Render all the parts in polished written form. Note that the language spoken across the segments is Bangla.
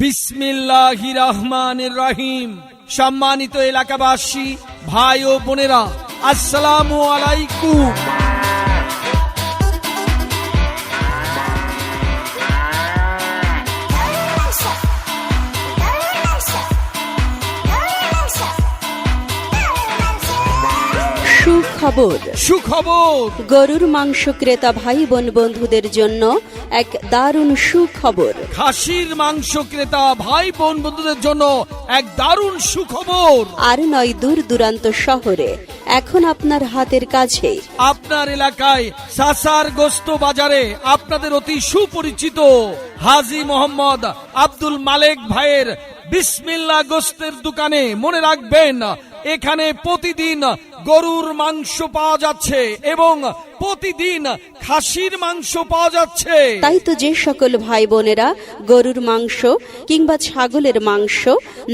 বিসমিল্লাহির রহমানির রহিম। সম্মানিত এলাকাবাসী, ভাই ও বোনেরা, আসসালামু আলাইকুম। সুখবর। গরুর মাংস ক্রেতা ভাই বোন বন্ধুদের জন্য এক দারুণ সুখবর। খাসির মাংস ক্রেতা ভাই বোন বন্ধুদের জন্য এক দারুণ সুখবর। আর নয় দূর দূরান্ত শহরে, এখন আপনার হাতের কাছে। আপনার এলাকায় সাসার গোস্ত বাজারে আপনাদের অতি সুপরিচিত হাজী মোহাম্মদ আব্দুল মালেক ভাইয়ের বিসমিল্লাহ গোস্তের দোকানে মনে রাখবেন, এখানে প্রতিদিন গরুর মাংস পাওয়া যাচ্ছে এবং প্রতিদিন খাসির মাংস পাওয়া যাচ্ছে। তাই তো যে সকল ভাই বোনেরা গরুর মাংস কিংবা ছাগলের মাংস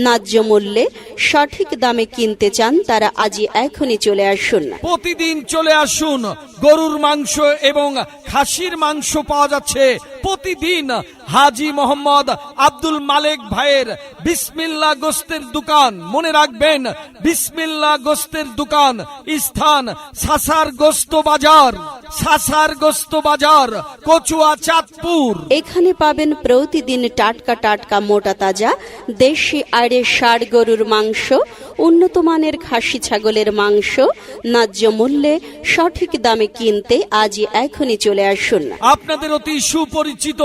ন্যায্য মূল্যে সঠিক দামে কিনতে চান, তারা আজই এখনই চলে আসুন। প্রতিদিন চলে আসুন। গরুর মাংস এবং খাসির মাংস পাওয়া যাচ্ছে প্রতিদিন হাজী মোহাম্মদ আব্দুল মালেক ভাইয়ের বিসমিল্লাহ গোস্তের দোকান। মনে রাখবেন, বিসমিল্লাহ গোস্তের দোকান, স্থান সাসার গোস্ত বাজার, সাসার গোস্ত বাজার, কচুয়া, চাঁদপুর। এখানে পাবেন প্রতিদিন টাটকা টাটকা মোটা তাজা দেশি আড়ে ষাঁড় গরুর মাংস, উন্নত মানের খাসি ছাগলের মাংস ন্যায্য মূল্যে সঠিক দামে কিনতে আজই এখনই চলে আসুন। আপনাদের অতি সুপরিচিত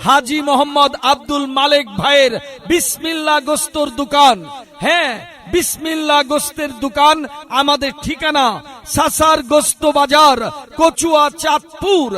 হাজী মোহাম্মদ আব্দুল মালেক ভাইয়ের বিসমিল্লাহ গোস্তর দোকান। হ্যাঁ, বিসমিল্লাহ গোস্তের দোকান। আমাদের ঠিকানা সাসার গোস্ত বাজার, কচুয়া, চাঁদপুর।